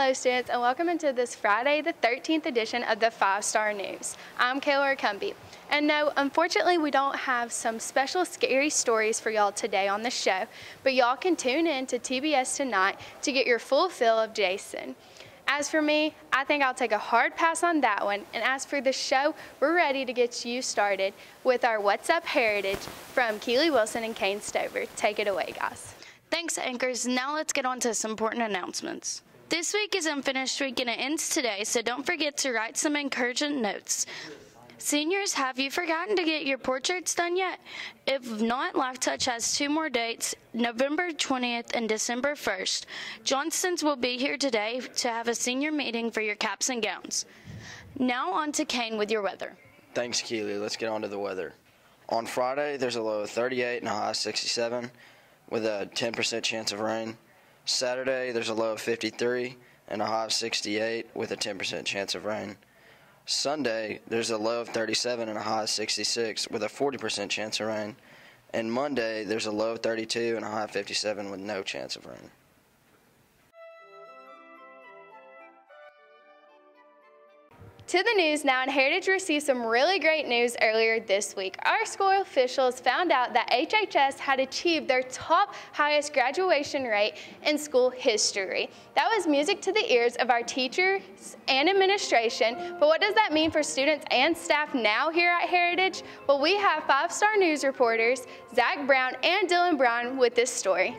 Hello students, and welcome into this Friday the 13th edition of the 5-Star News. I'm Kayla Cumbie. And no, unfortunately we don't have some special scary stories for y'all today on the show, but y'all can tune in to TBS tonight to get your full fill of Jason. As for me, I think I'll take a hard pass on that one, and as for the show, we're ready to get you started with our What's Up Heritage from Keely Wilson and Kane Stover. Take it away, guys. Thanks, anchors. Now let's get on to some important announcements. This week is Unfinished Week and it ends today, so don't forget to write some encouraging notes. Seniors, have you forgotten to get your portraits done yet? If not, Life Touch has 2 more dates, November 20th and December 1st. Johnston's will be here today to have a senior meeting for your caps and gowns. Now on to Kane with your weather. Thanks, Keely. Let's get on to the weather. On Friday, there's a low of 38 and a high of 67 with a 10% chance of rain. Saturday, there's a low of 53 and a high of 68 with a 10% chance of rain. Sunday, there's a low of 37 and a high of 66 with a 40% chance of rain. And Monday, there's a low of 32 and a high of 57 with no chance of rain. To the news now, and Heritage received some really great news earlier this week. Our school officials found out that HHS had achieved their top highest graduation rate in school history. That was music to the ears of our teachers and administration, but what does that mean for students and staff now here at Heritage? Well, we have 5-Star News reporters Zach Brown and Dylan Brown with this story.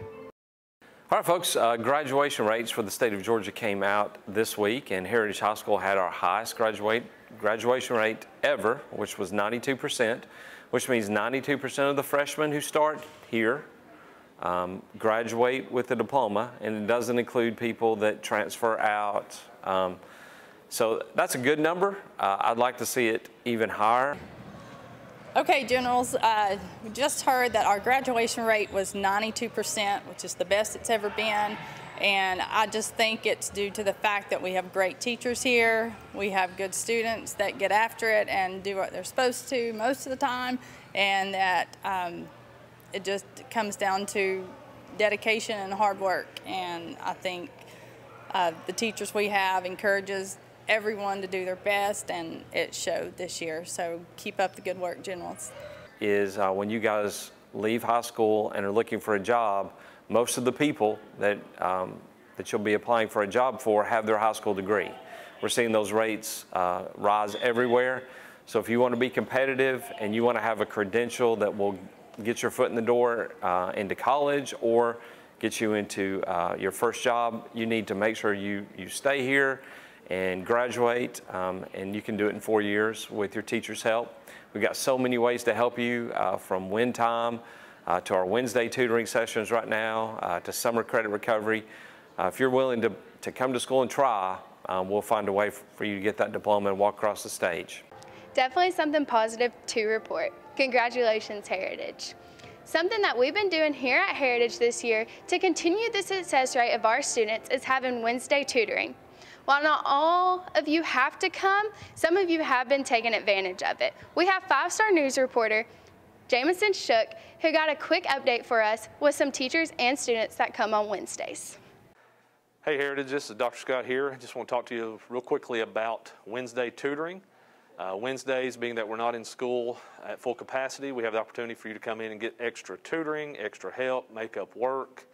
All right, folks, graduation rates for the state of Georgia came out this week, and Heritage High School had our highest graduation rate ever, which was 92%, which means 92% of the freshmen who start here graduate with a diploma, and it doesn't include people that transfer out. So that's a good number. I'd like to see it even higher. Okay, Generals, we just heard that our graduation rate was 92%, which is the best it's ever been. And I just think it's due to the fact that we have great teachers here. We have good students that get after it and do what they're supposed to most of the time. And that it just comes down to dedication and hard work. And I think the teachers we have encourages everyone to do their best, and it showed this year. So keep up the good work, Generals. Is when you guys leave high school and are looking for a job, most of the people that you'll be applying for a job for have their high school degree. We're seeing those rates rise everywhere. So if you want to be competitive and you want to have a credential that will get your foot in the door into college or get you into your first job, you need to make sure you stay here and graduate, and you can do it in 4 years with your teacher's help. We've got so many ways to help you, from win time to our Wednesday tutoring sessions right now, to summer credit recovery. If you're willing to come to school and try, we'll find a way for you to get that diploma and walk across the stage. Definitely something positive to report. Congratulations, Heritage. Something that we've been doing here at Heritage this year to continue the success rate of our students is having Wednesday tutoring. While not all of you have to come, some of you have been taking advantage of it. We have 5-Star News reporter Jamison Shook, who got a quick update for us with some teachers and students that come on Wednesdays. Hey Heritage, this is Dr. Scott here. I just want to talk to you real quickly about Wednesday tutoring. Wednesdays, being that we're not in school at full capacity, we have the opportunity for you to come in and get extra tutoring, extra help, make up work,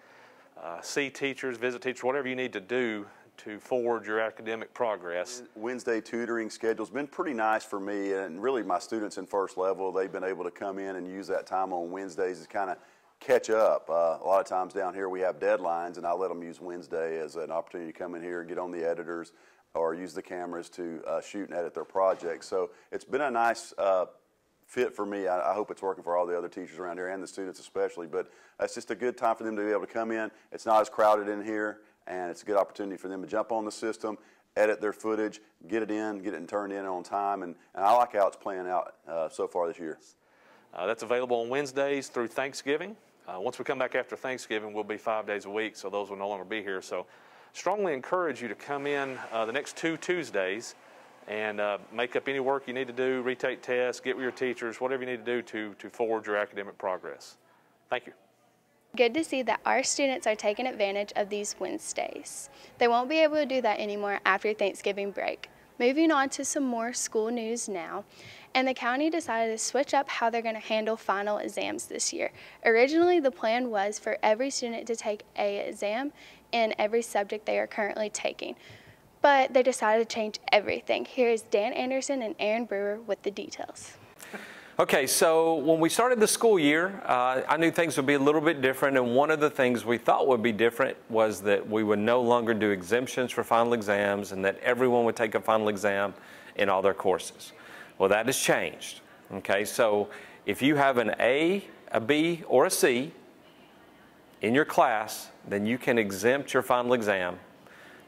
see teachers, visit teachers, whatever you need to do to forward your academic progress. Wednesday tutoring schedule's been pretty nice for me, and really my students in first level, they've been able to come in and use that time on Wednesdays to kind of catch up. A lot of times down here we have deadlines, and I let them use Wednesday as an opportunity to come in here and get on the editors or use the cameras to shoot and edit their projects. So it's been a nice fit for me. I hope it's working for all the other teachers around here and the students especially, but it's just a good time for them to be able to come in. It's not as crowded in here, and it's a good opportunity for them to jump on the system, edit their footage, get it turned in on time, and I like how it's playing out so far this year. That's available on Wednesdays through Thanksgiving. Once we come back after Thanksgiving, we'll be 5 days a week, so those will no longer be here. So strongly encourage you to come in the next 2 Tuesdays and make up any work you need to do, retake tests, get with your teachers, whatever you need to do to forward your academic progress. Thank you. Good to see that our students are taking advantage of these Wednesdays. They won't be able to do that anymore after Thanksgiving break. Moving on to some more school news now, and the county decided to switch up how they're going to handle final exams this year. Originally, the plan was for every student to take an exam in every subject they are currently taking, but they decided to change everything. Here is Dan Anderson and Aaron Brewer with the details. Okay, so when we started the school year, I knew things would be a little bit different, and one of the things we thought would be different was that we would no longer do exemptions for final exams and that everyone would take a final exam in all their courses. Well, that has changed. Okay, so if you have an A, a B, or a C in your class, then you can exempt your final exam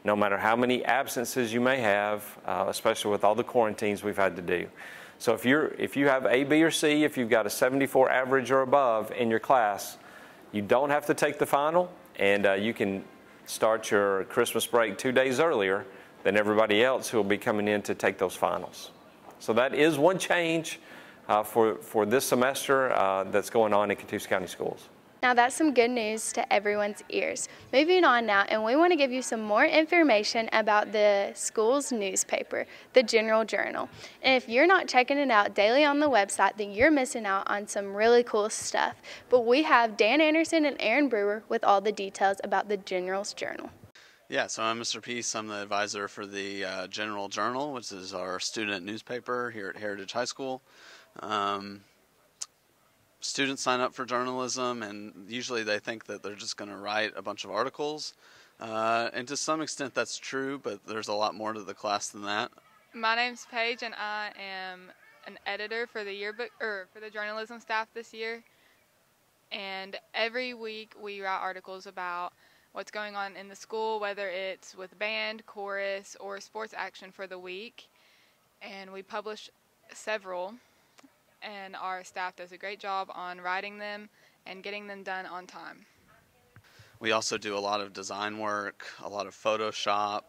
no matter how many absences you may have, especially with all the quarantines we've had to do. So if you have A, B, or C, if you've got a 74 average or above in your class, you don't have to take the final, and you can start your Christmas break 2 days earlier than everybody else who will be coming in to take those finals. So that is one change for this semester that's going on in Catoosa County Schools. Now that's some good news to everyone's ears. Moving on now, and we want to give you some more information about the school's newspaper, the General Journal. And if you're not checking it out daily on the website, then you're missing out on some really cool stuff. But we have Dan Anderson and Aaron Brewer with all the details about the General's Journal. Yeah, so I'm Mr. Peace. I'm the advisor for the General Journal, which is our student newspaper here at Heritage High School. Students sign up for journalism, and usually they think that they're just going to write a bunch of articles. And to some extent that's true, but there's a lot more to the class than that. My name's Paige, and I am an editor for the yearbook, or for the journalism staff this year. And every week we write articles about what's going on in the school, whether it's with band, chorus, or sports action for the week. And we publish several. And our staff does a great job on writing them and getting them done on time. We also do a lot of design work, a lot of Photoshop,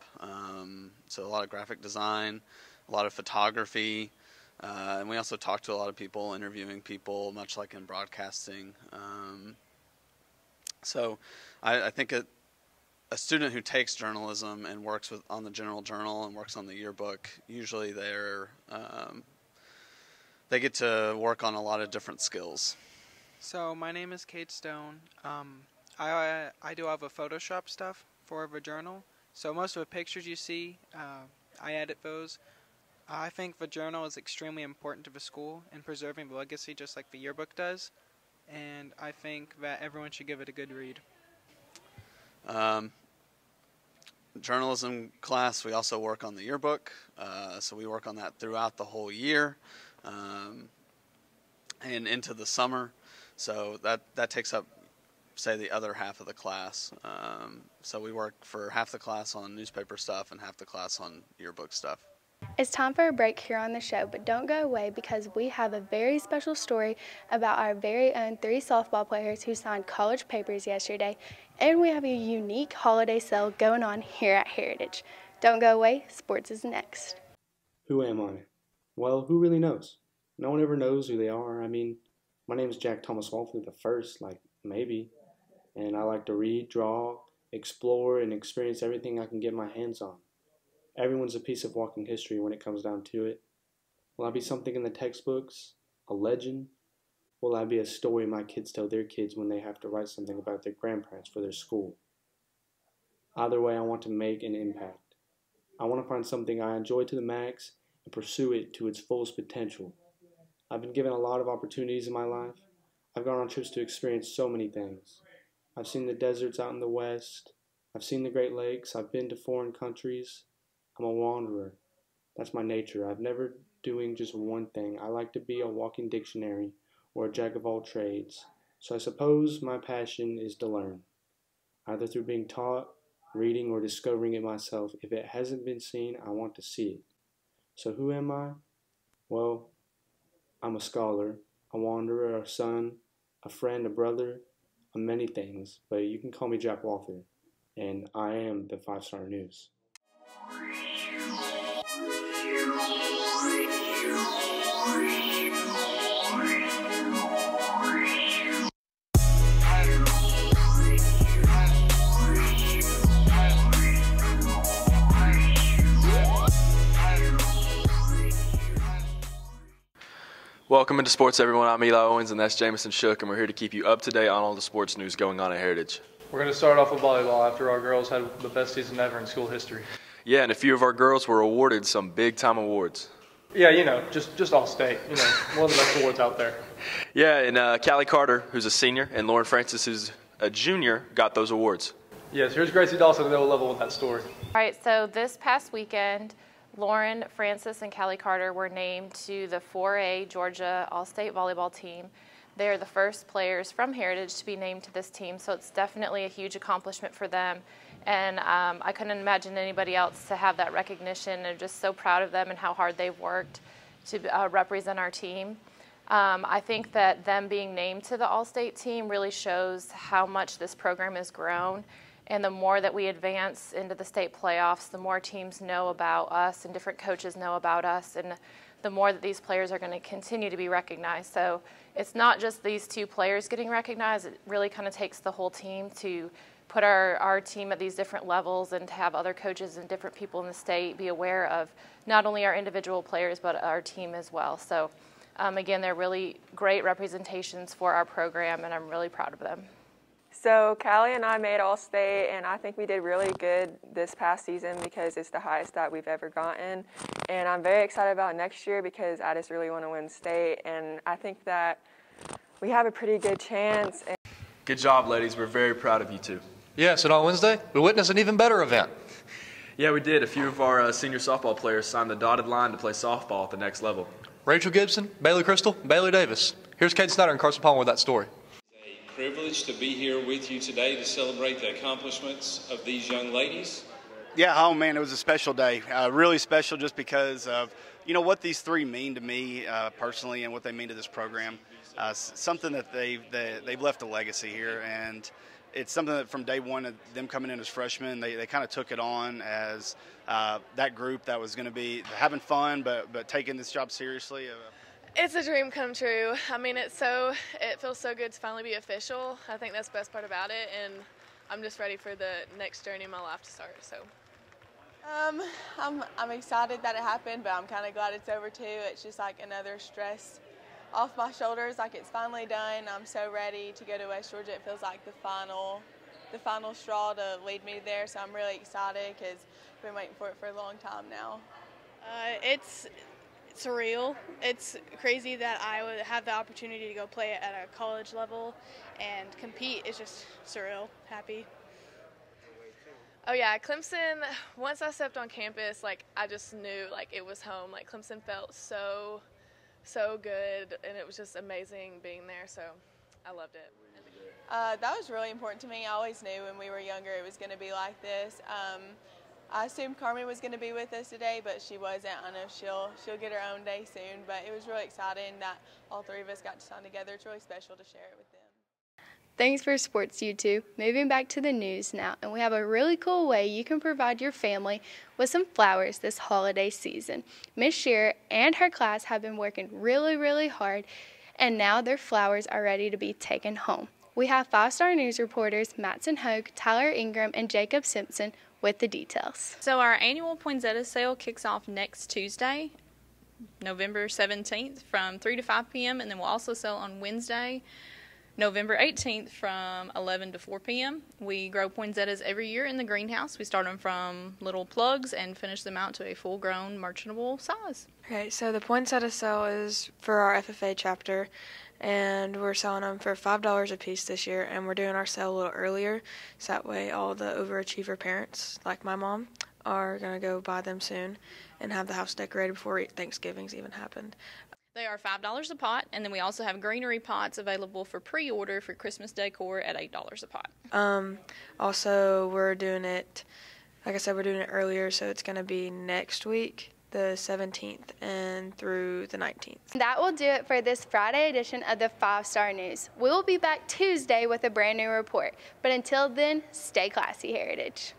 so a lot of graphic design, a lot of photography, and we also talk to a lot of people, interviewing people, much like in broadcasting. So I think a student who takes journalism and works on the General Journal and works on the yearbook, usually they get to work on a lot of different skills. So my name is Kate Stone. I do have a Photoshop stuff for the journal. So most of the pictures you see, I edit those. I think the journal is extremely important to the school in preserving the legacy, just like the yearbook does. And I think that everyone should give it a good read. Journalism class, we also work on the yearbook. So we work on that throughout the whole year. And into the summer, so that takes up, say, the other half of the class. So we work for half the class on newspaper stuff and half the class on yearbook stuff. It's time for a break here on the show, but don't go away because we have a very special story about our very own 3 softball players who signed college papers yesterday, and we have a unique holiday sale going on here at Heritage. Don't go away, sports is next. Who am I? Well, who really knows? No one ever knows who they are. I mean, my name is Jack Thomas Walther the First, like, maybe. And I like to read, draw, explore, and experience everything I can get my hands on. Everyone's a piece of walking history when it comes down to it. Will I be something in the textbooks? A legend? Will I be a story my kids tell their kids when they have to write something about their grandparents for their school? Either way, I want to make an impact. I want to find something I enjoy to the max and pursue it to its fullest potential. I've been given a lot of opportunities in my life. I've gone on trips to experience so many things. I've seen the deserts out in the west. I've seen the Great Lakes. I've been to foreign countries. I'm a wanderer. That's my nature. I've never doing just one thing. I like to be a walking dictionary or a jack of all trades. So I suppose my passion is to learn, either through being taught, reading, or discovering it myself. If it hasn't been seen, I want to see it. So who am I? Well, I'm a scholar, a wanderer, a son, a friend, a brother, a many things, but you can call me Jack Walther, and I am the 5-Star News. Welcome into sports, everyone. I'm Eli Owens, and that's Jamison Shook, and we're here to keep you up to date on all the sports news going on at Heritage. We're going to start off with volleyball after our girls had the best season ever in school history. Yeah, and a few of our girls were awarded some big-time awards. Yeah, you know, just all state. You know, one of the best awards out there. Yeah, and Callie Carter, who's a senior, and Lauren Francis, who's a junior, got those awards. Yes, here's Gracie Dawson to go level with that story. All right, so this past weekend, Lauren Francis and Callie Carter were named to the 4A Georgia All-State Volleyball team. They're the first players from Heritage to be named to this team, so it's definitely a huge accomplishment for them. And I couldn't imagine anybody else to have that recognition. I'm just so proud of them and how hard they've worked to represent our team. I think that them being named to the All-State team really shows how much this program has grown. And the more that we advance into the state playoffs, the more teams know about us and different coaches know about us, and the more that these players are going to continue to be recognized. So it's not just these two players getting recognized. It really kind of takes the whole team to put our team at these different levels and to have other coaches and different people in the state be aware of not only our individual players but our team as well. So again, they're really great representations for our program, and I'm really proud of them. So Callie and I made All-State, and I think we did really good this past season because it's the highest that we've ever gotten. And I'm very excited about next year because I just really want to win state, and I think that we have a pretty good chance. Good job, ladies. We're very proud of you two. Yes, and on Wednesday, we witnessed an even better event. Yeah, we did. A few of our senior softball players signed the dotted line to play softball at the next level. Rachel Gibson, Bailey Crystal, Bailey Davis. Here's Kate Snyder and Carson Palmer with that story. Privilege to be here with you today to celebrate the accomplishments of these young ladies. Yeah, oh man, it was a special day. Really special just because of, you know, what these three mean to me personally and what they mean to this program. Something that they've left a legacy here, and it's something that from day one of them coming in as freshmen, they kind of took it on as that group that was going to be having fun but taking this job seriously. It's a dream come true. I mean, it feels so good to finally be official. I think that's the best part about it, and I'm just ready for the next journey in my life to start. So, I'm excited that it happened, but I'm kind of glad it's over too. It's just like another stress off my shoulders. Like, it's finally done. I'm so ready to go to West Georgia. It feels like the final straw to lead me there. So I'm really excited because I've been waiting for it for a long time now. It's surreal. It's crazy that I would have the opportunity to go play at a college level and compete. It's just surreal. Happy. Oh yeah, Clemson, once I stepped on campus, like, I just knew like it was home. Like, Clemson felt so good, and it was just amazing being there, so I loved it. That was really important to me. I always knew when we were younger it was going to be like this. I assumed Carmen was going to be with us today, but she wasn't. I know she'll get her own day soon, but it was really exciting that all three of us got to sign together. It's really special to share it with them. Thanks for sports, you two. Moving back to the news now, and we have a really cool way you can provide your family with some flowers this holiday season. Miss Shearer and her class have been working really hard, and now their flowers are ready to be taken home. We have 5-Star News reporters Matson Hogue, Tyler Ingram, and Jacob Simpson with the details. So our annual poinsettia sale kicks off next Tuesday, November 17th from 3 to 5 p.m. and then we'll also sell on Wednesday, November 18th from 11 to 4 p.m. We grow poinsettias every year in the greenhouse. We start them from little plugs and finish them out to a full-grown merchantable size. Okay, so the poinsettia sale is for our FFA chapter, and we're selling them for $5 a piece this year, and we're doing our sale a little earlier, so that way all the overachiever parents, like my mom, are going to go buy them soon and have the house decorated before Thanksgiving's even happened. They are $5 a pot, and then we also have greenery pots available for pre-order for Christmas decor at $8 a pot. Also, we're doing it, like I said, we're doing it earlier, so it's going to be next week, the 17th and through the 19th. That will do it for this Friday edition of the 5-Star News. We will be back Tuesday with a brand new report. But until then, stay classy, Heritage.